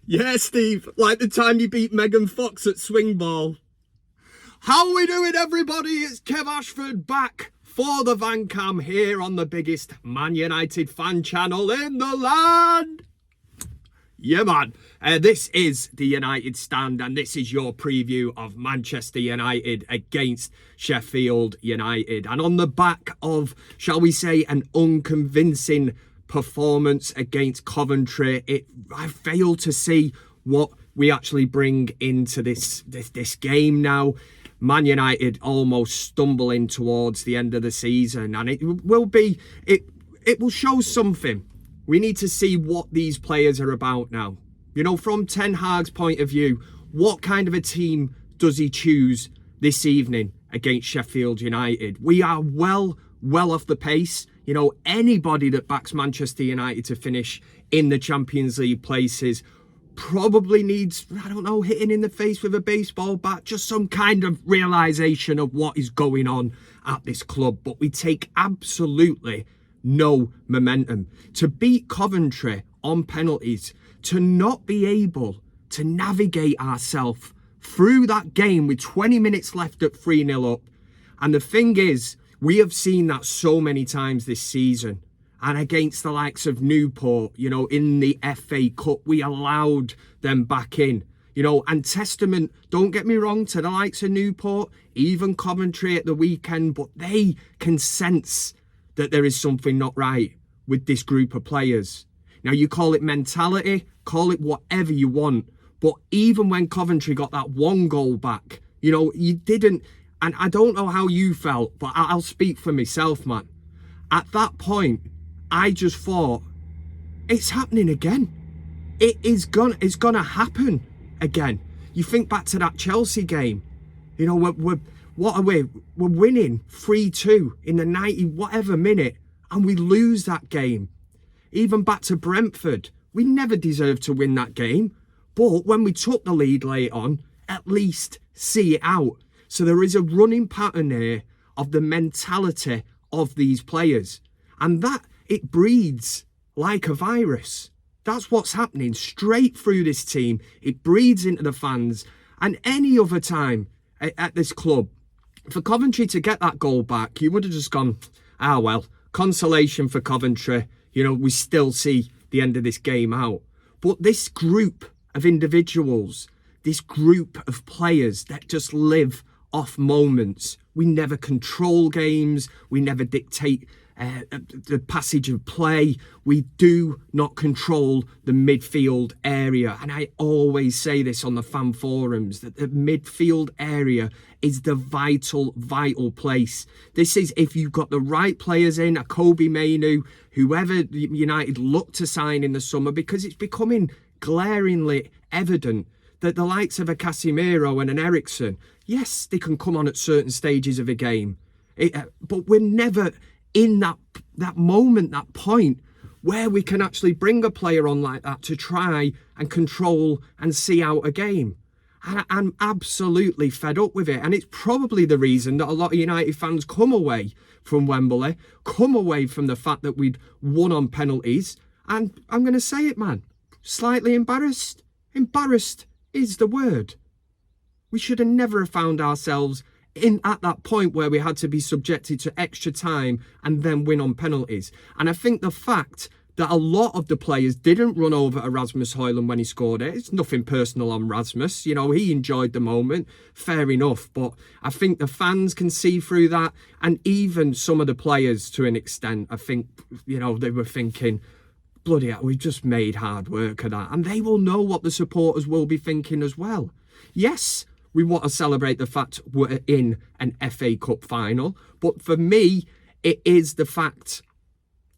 Yeah, Steve, like the time you beat Megan Fox at swing ball. How we doing, everybody? It's Kev Ashford back for the Van Cam here on the biggest Man United fan channel in the land. Yeah, man. This is the United Stand, and this is your preview of Manchester United against Sheffield United. And on the back of, shall we say, an unconvincing performance against Coventry, I failed to see what we actually bring into this game now. Man United almost stumbling towards the end of the season, and it will show something. We need to see what these players are about now. You know, from Ten Hag's point of view, what kind of a team does he choose this evening against Sheffield United? We are well off the pace. You know, anybody that backs Manchester United to finish in the Champions League places probably needs, I don't know, hitting in the face with a baseball bat, just some kind of realisation of what is going on at this club. But we take absolutely no momentum. To beat Coventry on penalties, to not be able to navigate ourselves through that game with 20 minutes left at 3-0 up. And the thing is, we have seen that so many times this season. And against the likes of Newport, you know, in the FA Cup, we allowed them back in. You know, and testament, don't get me wrong, to the likes of Newport, even Coventry at the weekend, but they can sense that there is something not right with this group of players. Now, you call it mentality, call it whatever you want, but even when Coventry got that one goal back, you know, you didn't, and I don't know how you felt, but I'll speak for myself, man. At that point, I just thought, it's happening again. It's gonna happen again. You think back to that Chelsea game, you know, we're winning 3-2 in the 90 whatever minute, and we lose that game. Even back to Brentford, we never deserved to win that game, but when we took the lead late on, at least see it out. So there is a running pattern here of the mentality of these players, and that it breeds like a virus. That's what's happening straight through this team. It breeds into the fans, and any other time at this club, for Coventry to get that goal back, you would have just gone, well, consolation for Coventry. You know, we still see the end of this game out. But this group of individuals, this group of players that just live off moments, we never control games, we never dictate the passage of play. We do not control the midfield area. And I always say this on the fan forums, that the midfield area is the vital place. This is if you've got the right players in, a Kobe Mainu, whoever United look to sign in the summer, because it's becoming glaringly evident that the likes of a Casemiro and an Eriksen, yes, they can come on at certain stages of a game, but we're never in that moment, that point where we can actually bring a player on like that to try and control and see out a game. And I'm absolutely fed up with it. And it's probably the reason that a lot of United fans come away from Wembley, come away from the fact that we'd won on penalties. And I'm going to say it, man, slightly embarrassed. Embarrassed is the word. We should have never found ourselves at that point where we had to be subjected to extra time and then win on penalties. And I think the fact that a lot of the players didn't run over Rasmus Højlund when he scored it, it's nothing personal on Rasmus, you know, he enjoyed the moment, fair enough, but I think the fans can see through that, and even some of the players to an extent, I think, you know, they were thinking, bloody hell, we've just made hard work of that, and they will know what the supporters will be thinking as well. Yes, we want to celebrate the fact we're in an FA Cup final. But for me, it is the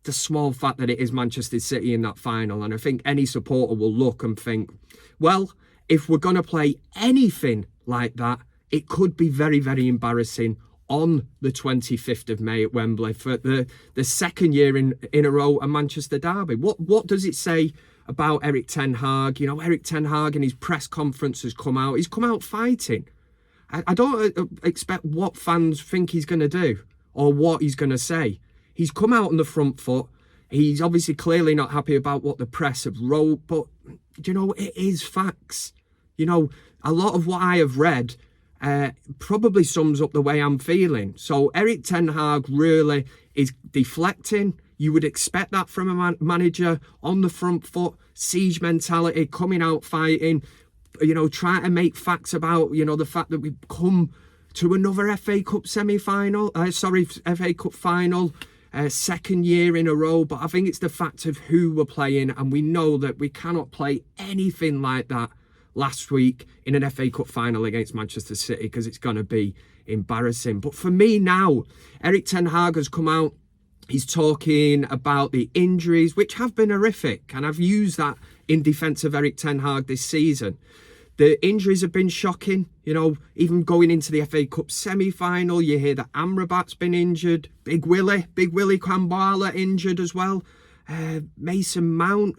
small fact that it is Manchester City in that final. And I think any supporter will look and think, well, if we're going to play anything like that, it could be very, very embarrassing on the 25th of May at Wembley for the second year in a row a Manchester derby. What does it say about Erik Ten Hag? You know, Erik Ten Hag in his press conference has come out. He's come out fighting. I don't expect what fans think he's going to do or what he's going to say. He's come out on the front foot. He's obviously clearly not happy about what the press have wrote, but, you know, it is facts. You know, a lot of what I have read probably sums up the way I'm feeling. So Erik ten Hag really is deflecting. You would expect that from a manager on the front foot, siege mentality, coming out fighting, you know, trying to make facts about, you know, the fact that we've come to another FA Cup semi-final, FA Cup final, second year in a row. But I think it's the fact of who we're playing, and we know that we cannot play anything like that last week in an FA Cup final against Manchester City, because it's going to be embarrassing. But for me now, Erik ten Hag has come out. He's talking about the injuries, which have been horrific, and I've used that in defence of Erik ten Hag this season. The injuries have been shocking. You know, even going into the FA Cup semi-final, you hear that Amrabat's been injured, Big Willie Kambala injured as well, Mason Mount.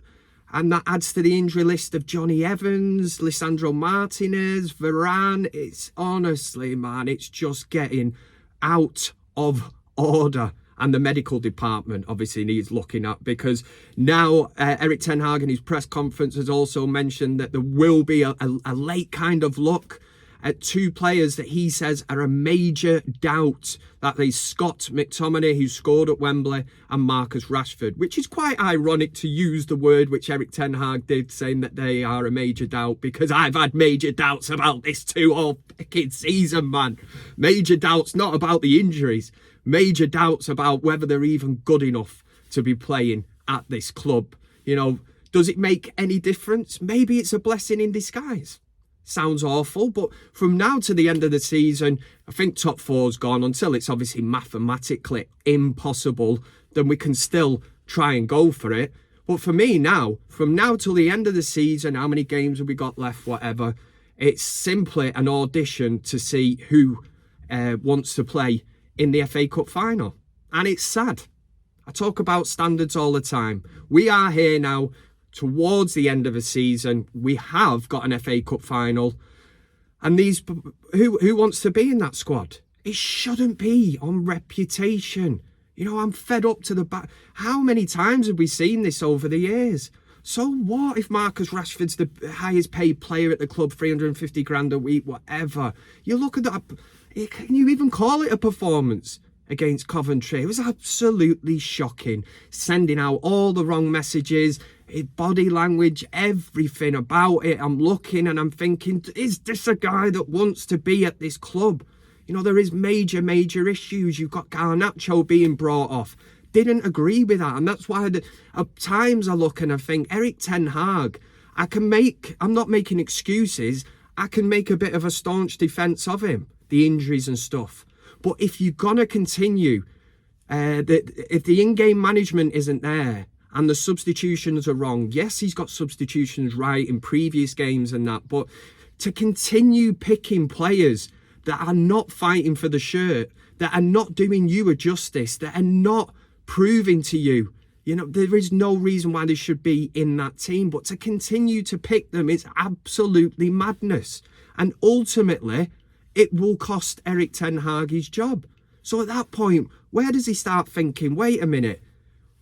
And that adds to the injury list of Johnny Evans, Lisandro Martinez, Varane. It's honestly, man, it's just getting out of order. And the medical department obviously needs looking at, because now Erik ten Hag in his press conference has also mentioned that there will be a late kind of look at two players that he says are a major doubt. That is Scott McTominay, who scored at Wembley, and Marcus Rashford, which is quite ironic to use the word which Erik ten Hag did, saying that they are a major doubt, because I've had major doubts about this too all fucking season, man. Major doubts, not about the injuries. Major doubts about whether they're even good enough to be playing at this club. You know, does it make any difference? Maybe it's a blessing in disguise. Sounds awful, but from now to the end of the season, I think top four's gone. Until it's obviously mathematically impossible, then we can still try and go for it. But for me now, from now till the end of the season, how many games have we got left, whatever, it's simply an audition to see who wants to play in the FA Cup final. And it's sad. I talk about standards all the time. We are here now towards the end of a season. We have got an FA Cup final. And these, who wants to be in that squad? It shouldn't be on reputation. You know, I'm fed up to the back. How many times have we seen this over the years? So what if Marcus Rashford's the highest paid player at the club, 350 grand a week, whatever? You look at that. Can you even call it a performance against Coventry? It was absolutely shocking. Sending out all the wrong messages, body language, everything about it. I'm looking and I'm thinking, is this a guy that wants to be at this club? You know, there is major issues. You've got Garnacho being brought off. Didn't agree with that. And that's why at times I look and I think, Erik ten Hag, I'm not making excuses. I can make a bit of a staunch defence of him, the injuries and stuff. But if you're going to continue, if the in-game management isn't there and the substitutions are wrong, yes, he's got substitutions right in previous games and that, but to continue picking players that are not fighting for the shirt, that are not doing you a justice, that are not proving to you, you know, there is no reason why they should be in that team. But to continue to pick them is absolutely madness. And ultimately, it will cost Erik ten Hag his job. So at that point, where does he start thinking, wait a minute,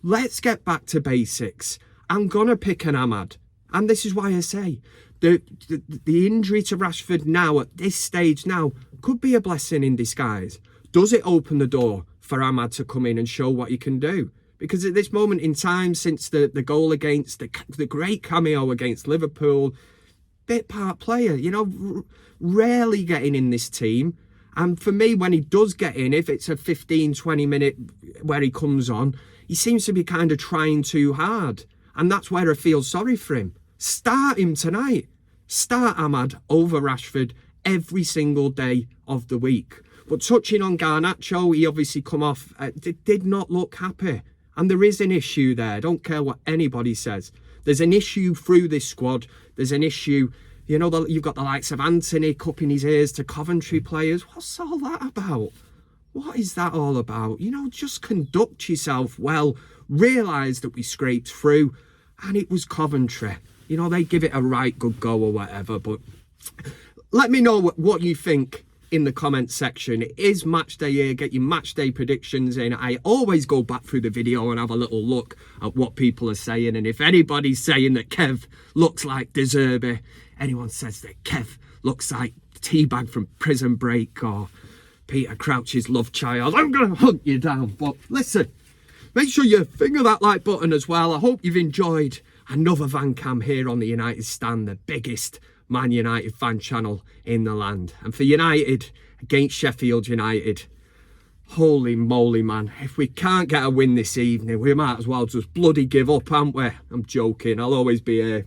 let's get back to basics. I'm going to pick an Ahmad. And this is why I say, the injury to Rashford now, at this stage now, could be a blessing in disguise. Does it open the door for Ahmad to come in and show what he can do? Because at this moment in time, since the goal against the great cameo against Liverpool, bit part player, you know, rarely getting in this team. And for me, when he does get in, if it's a 15-20 minute where he comes on, he seems to be kind of trying too hard. And that's where I feel sorry for him. Start him tonight. Start Ahmad over Rashford every single day of the week. But touching on Garnacho, he obviously come off, did not look happy. And there is an issue there. I don't care what anybody says. There's an issue through this squad. There's an issue, you know, you've got the likes of Anthony cupping his ears to Coventry players. What's all that about? What is that all about? You know, just conduct yourself well. Realise that we scraped through and it was Coventry. You know, they give it a right good go or whatever. But let me know what you think in the comment section. It is match day here. Get your match day predictions in. I always go back through the video and have a little look at what people are saying. And if anybody's saying that Kev looks like De Zerbi, anyone says that Kev looks like Teabag from Prison Break or Peter Crouch's love child, I'm going to hunt you down. But listen, make sure you finger that like button as well. I hope you've enjoyed another Van Cam here on the United Stand, the biggest Man United fan channel in the land. And for United against Sheffield United, holy moly, man, if we can't get a win this evening, we might as well just bloody give up, aren't we? I'm joking. I'll always be here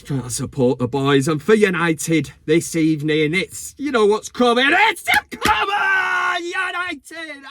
trying to support the boys. And for United this evening, it's, you know what's coming, it's coming! United!